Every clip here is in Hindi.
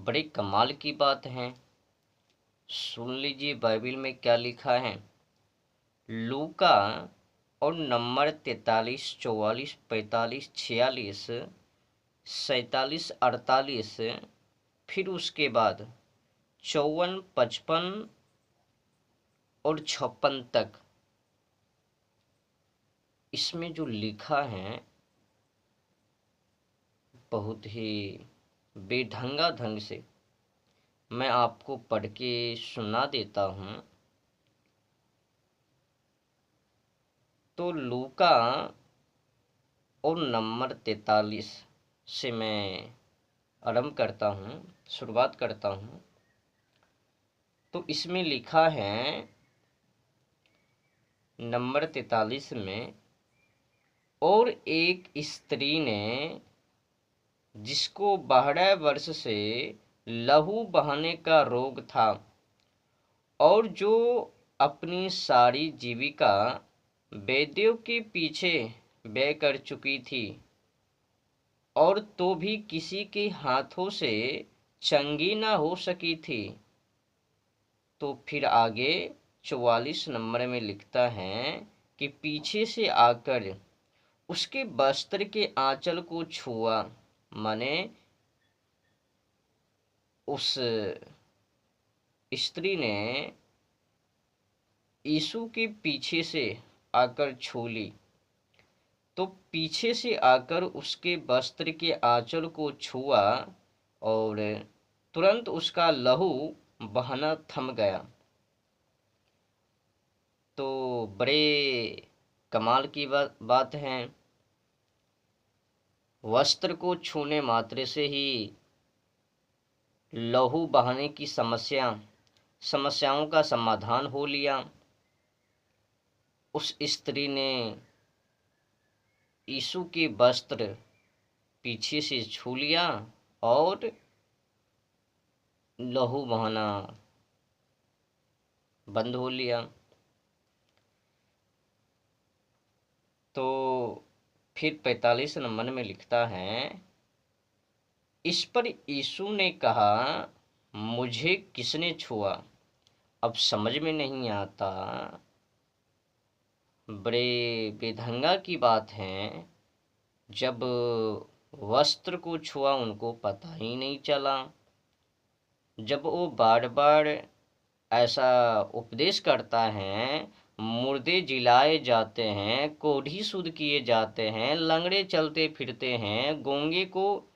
बड़े कमाल की बात है। सुन लीजिए बाइबिल में क्या लिखा है। लूका और नंबर 43, 44, 45, 46, 47, 48, फिर उसके बाद 54, 55 और 56 तक इसमें जो लिखा है बहुत ही बेढंगा ढंग से मैं आपको पढ़ के सुना देता हूँ। तो लूका और नंबर 43 से मैं आरंभ करता हूँ, शुरुआत करता हूँ। तो इसमें लिखा है नंबर 43 में, और एक स्त्री ने जिसको 12 वर्ष से लहू बहाने का रोग था और जो अपनी सारी जीविका वैद्यों के पीछे व्यय कर चुकी थी और तो भी किसी के हाथों से चंगी ना हो सकी थी। तो फिर आगे 44 नंबर में लिखता है कि पीछे से आकर उसके वस्त्र के आंचल को छुआ, माने उस स्त्री ने यीशु के पीछे से आकर छू ली। तो पीछे से आकर उसके वस्त्र के आंचल को छुआ और तुरंत उसका लहू बहना थम गया। तो बड़े कमाल की बात है। वस्त्र को छूने मात्र से ही लहू बहाने की समस्याओं का समाधान हो लिया। उस स्त्री ने यीशु के वस्त्र पीछे से छू लिया और लहू बहाना बंद हो लिया। तो फिर 45 नंबर में लिखता है, इस पर यीशु ने कहा, मुझे किसने छुआ? अब समझ में नहीं आता। बड़े बेढंगा की बात है। जब वस्त्र को छुआ उनको पता ही नहीं चला। जब वो बार बार ऐसा उपदेश करता है, मुर्दे जिलाए जाते हैं, कोढ़ी शुद्ध किए जाते हैं, लंगड़े चलते फिरते हैं, गूंगे को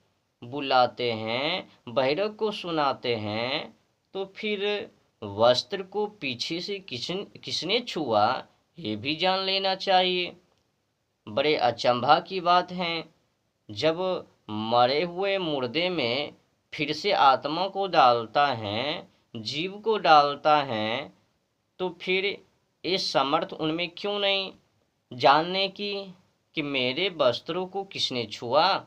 बुलाते हैं, बहरक को सुनाते हैं, तो फिर वस्त्र को पीछे से किसने छुआ ये भी जान लेना चाहिए। बड़े अचंभा की बात है। जब मरे हुए मुर्दे में फिर से आत्मा को डालता है, जीव को डालता है, तो फिर ये समर्थ उनमें क्यों नहीं जानने की कि मेरे वस्त्रों को किसने छुआ?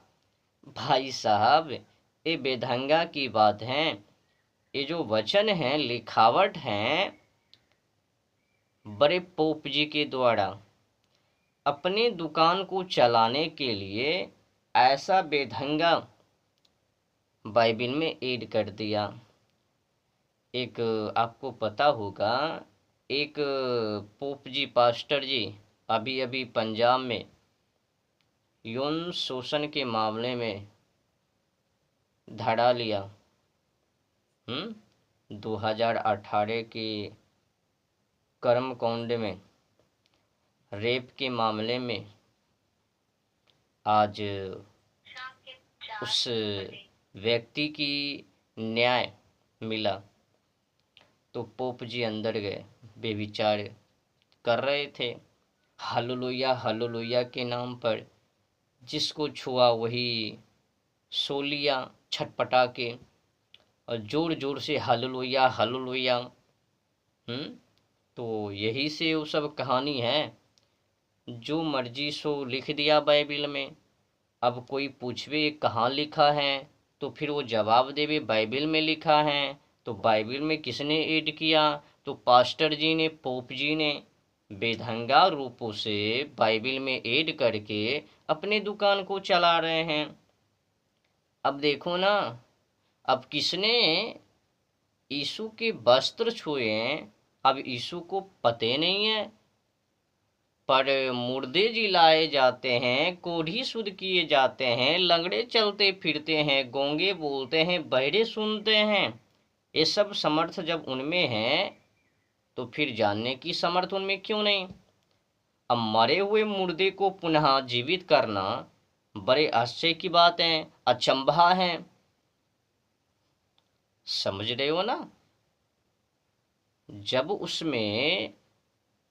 भाई साहब, ये बेढंगा की बात है। ये जो वचन है, लिखावट है, बड़े पोप जी के द्वारा अपने दुकान को चलाने के लिए ऐसा बेढंगा बाइबिल में ऐड कर दिया। एक आपको पता होगा, एक पोप जी, पास्टर जी अभी अभी पंजाब में यौन शोषण के मामले में धड़ा लिया। 2018 के कर्मकांड में रेप के मामले में आज उस व्यक्ति की न्याय मिला। तो पोप जी अंदर गए, बेविचार कर रहे थे हालेलुया हालेलुया के नाम पर। जिसको छुआ वही सो लिया छटपटा के और जोर जोर से हालेलुया हालेलुया। तो यही से वो सब कहानी है। जो मर्जी सो लिख दिया बाइबिल में। अब कोई पूछवे कहाँ लिखा है, तो फिर वो जवाब देवे बाइबिल में लिखा है। तो बाइबिल में किसने ऐड किया? तो पास्टर जी ने, पोप जी ने बेढंगा रूपों से बाइबिल में ऐड करके अपने दुकान को चला रहे हैं। अब देखो ना, अब किसने यीशु के वस्त्र छुए, अब यीशु को पते नहीं है, पर मुर्दे जिलाए जाते हैं, कोढ़ी शुद्ध किए जाते हैं, लंगड़े चलते फिरते हैं, गूंगे बोलते हैं, बहरे सुनते हैं। ये सब समर्थ जब उनमें है तो फिर जानने की समर्थ उनमें क्यों नहीं? अब मरे हुए मुर्दे को पुनः जीवित करना बड़े आश्चर्य की बात है, अचंभा है। समझ रहे हो ना? जब उसमें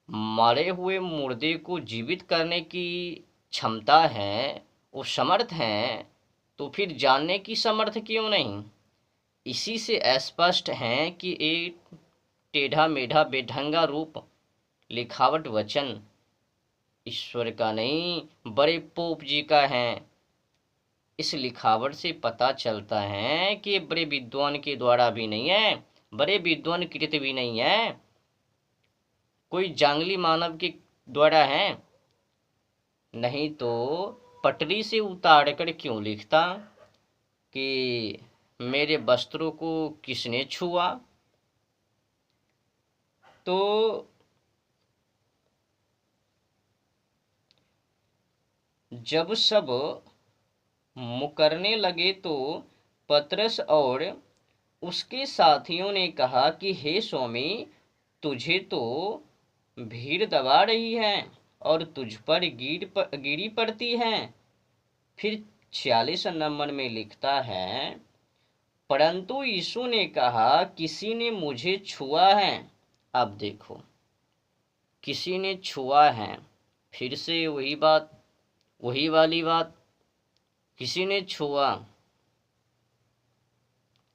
मरे हुए मुर्दे को जीवित करने की क्षमता है, वो समर्थ है, तो फिर जानने की समर्थ क्यों नहीं? इसी से स्पष्ट है कि एक टेढ़ा मेढ़ा बेढंगा रूप लिखावट वचन ईश्वर का नहीं, बड़े पोप जी का है। इस लिखावट से पता चलता है कि बड़े विद्वान के द्वारा भी नहीं है, बड़े विद्वान कृत भी नहीं है, कोई जांगली मानव के द्वारा है। नहीं तो पटरी से उतार कर क्यों लिखता कि मेरे वस्त्रों को किसने छुआ? तो जब सब मुकरने लगे तो पतरस और उसके साथियों ने कहा कि हे स्वामी, तुझे तो भीड़ दबा रही है और तुझ पर गिरी पड़ती है। फिर 46 नंबर में लिखता है, परंतु यीशु ने कहा, किसी ने मुझे छुआ है। अब देखो, किसी ने छुआ है, फिर से वही बात, वही वाली बात, किसी ने छुआ।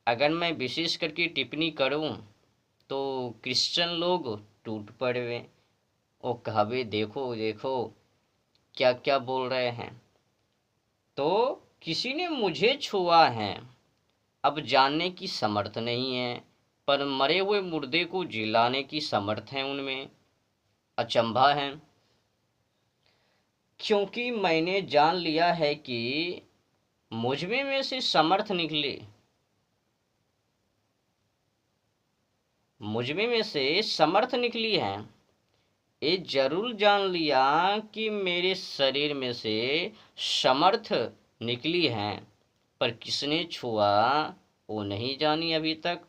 अगर मैं विशेष करके टिप्पणी करूं तो क्रिश्चियन लोग टूट पड़े, वो कहावे देखो देखो क्या क्या बोल रहे हैं। तो किसी ने मुझे छुआ है, अब जानने की समर्थ नहीं है, पर मरे हुए मुर्दे को जिलाने की समर्थ है उनमें, अचंभा है। क्योंकि मैंने जान लिया है कि मुझमें में से समर्थ निकले, मुझमें में से समर्थ निकली है। ये जरूर जान लिया कि मेरे शरीर में से समर्थ निकली है, पर किसने छुआ वो नहीं जानी अभी तक।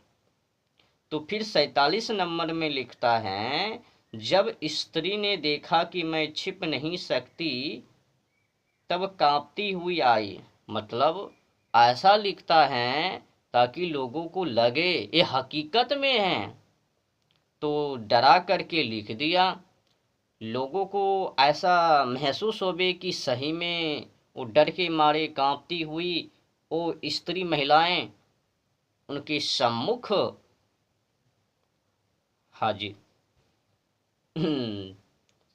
तो फिर 47 नंबर में लिखता है, जब स्त्री ने देखा कि मैं छिप नहीं सकती तब कांपती हुई आई। मतलब ऐसा लिखता है ताकि लोगों को लगे ये हकीकत में है, तो डरा करके लिख दिया, लोगों को ऐसा महसूस होवे कि सही में वो डर के मारे कांपती हुई वो स्त्री महिलाएं उनके सम्मुख, हाँ जी,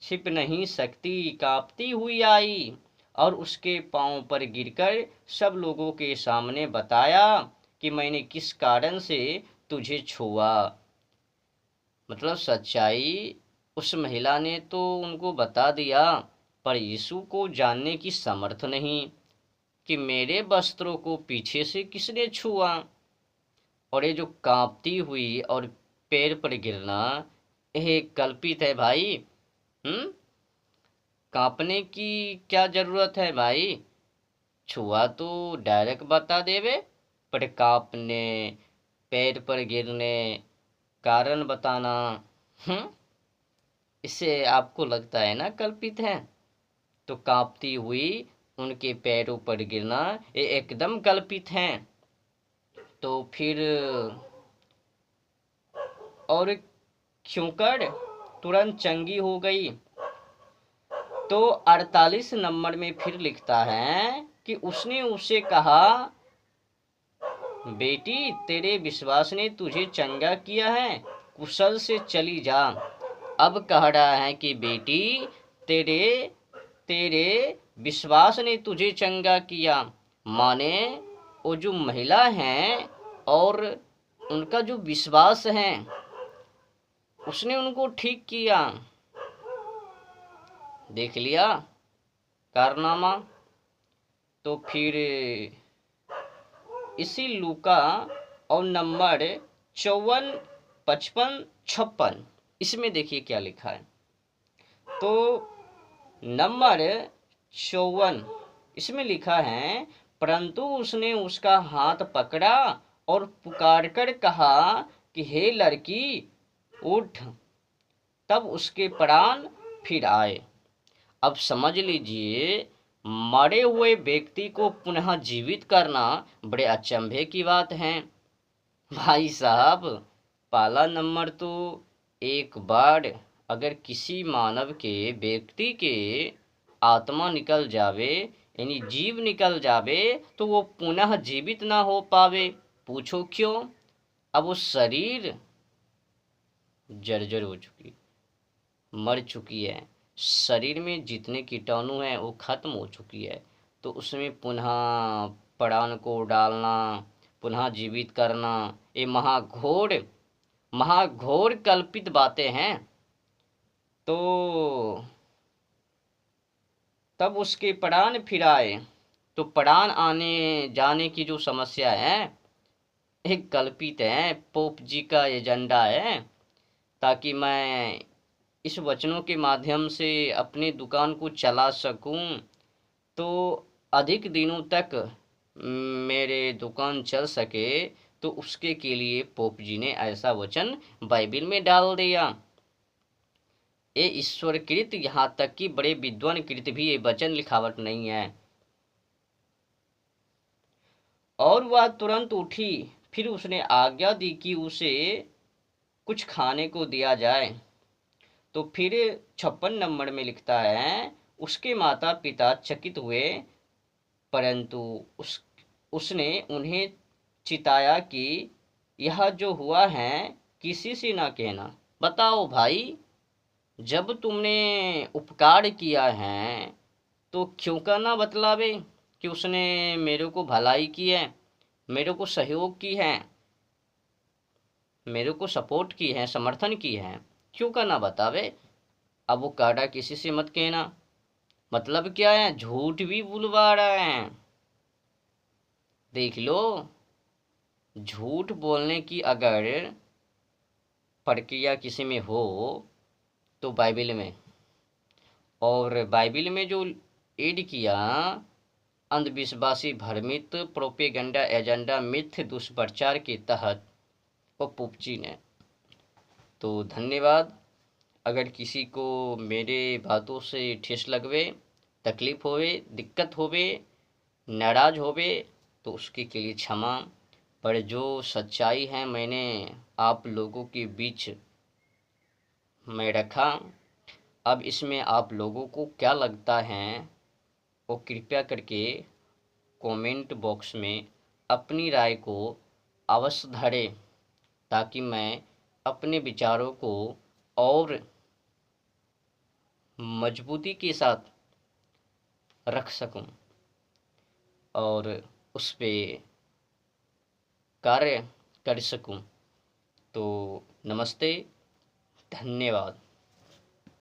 छिप नहीं सकती कांपती हुई आई और उसके पांव पर गिरकर सब लोगों के सामने बताया कि मैंने किस कारण से तुझे छुआ। मतलब सच्चाई उस महिला ने तो उनको बता दिया, पर यीशु को जानने की समर्थ नहीं कि मेरे वस्त्रों को पीछे से किसने छुआ। और ये जो कांपती हुई और पैर पर गिरना, यह कल्पित है भाई। कांपने की क्या जरूरत है भाई? छुआ तो डायरेक्ट बता देवे, पर कांपने, पैर पर गिरने, कारण बताना, इससे आपको लगता है ना कल्पित है। तो कांपती हुई उनके पैरों पर गिरना ये एकदम कल्पित है। तो फिर और क्योंकर तुरंत चंगी हो गई। तो 48 नंबर में फिर लिखता है कि उसने उसे कहा, बेटी तेरे विश्वास ने तुझे चंगा किया है, कुशल से चली जा। अब कह रहा है कि बेटी तेरे तेरे विश्वास ने तुझे चंगा किया, माने वो जो महिला हैं और उनका जो विश्वास है उसने उनको ठीक किया। देख लिया कारनामा। तो फिर इसी लूका और नंबर 54, 55, 56 इसमें देखिए क्या लिखा है। तो नंबर 54 इसमें लिखा है, परंतु उसने उसका हाथ पकड़ा और पुकार कर कहा कि हे लड़की उठ, तब उसके प्राण फिर आए। अब समझ लीजिए, मरे हुए व्यक्ति को पुनः जीवित करना बड़े अचंभे की बात है। भाई साहब, पहला नंबर तो एक बार अगर किसी मानव के व्यक्ति के आत्मा निकल जावे, यानी जीव निकल जावे, तो वो पुनः जीवित ना हो पावे। पूछो क्यों? अब वो शरीर जर्जर हो चुकी, मर चुकी है, शरीर में जितने कीटाणु हैं वो खत्म हो चुकी है, तो उसमें पुनः प्राण को डालना, पुनः जीवित करना, ये महाघोर महाघोर कल्पित बातें हैं। तो तब उसके प्राण फिर आए, तो प्राण आने जाने की जो समस्या है एक कल्पित है, पोप जी का एजेंडा है, ताकि मैं इस वचनों के माध्यम से अपनी दुकान को चला सकूं, तो अधिक दिनों तक मेरे दुकान चल सके, तो उसके के लिए पोप जी ने ऐसा वचन बाइबिल में डाल दिया। ये ईश्वरकृत, यहाँ तक कि बड़े विद्वान कृत भी ये वचन लिखावट नहीं है। और वह तुरंत उठी, फिर उसने आज्ञा दी कि उसे कुछ खाने को दिया जाए। तो फिर 56 नंबर में लिखता है, उसके माता पिता चकित हुए, परंतु उसने उन्हें चिताया कि यह जो हुआ है किसी से ना कहना। बताओ भाई, जब तुमने उपकार किया है तो क्यों का ना बतलावे कि उसने मेरे को भलाई की है, मेरे को सहयोग की है, मेरे को सपोर्ट की है, समर्थन की है, क्यों का ना बतावे। अब वो काटा किसी से मत कहना, मतलब क्या है? झूठ भी बुलवा रहे हैं। देख लो, झूठ बोलने की अगर प्रक्रिया किसी में हो तो बाइबिल में, और बाइबिल में जो एड किया अंधविश्वासी, भ्रमित, प्रोपेगेंडा, एजेंडा, मिथ्य दुष्प्रचार के तहत वो पोपची ने। तो धन्यवाद। अगर किसी को मेरे बातों से ठेस लगवे, तकलीफ होवे, दिक्कत होवे, नाराज होवे, तो उसके के लिए क्षमा। पर जो सच्चाई है मैंने आप लोगों के बीच में रखा। अब इसमें आप लोगों को क्या लगता है वो कृपया करके कमेंट बॉक्स में अपनी राय को अवश्य धरें, ताकि मैं अपने विचारों को और मजबूती के साथ रख सकूं और उस पे कार्य कर सकूं। तो नमस्ते, धन्यवाद।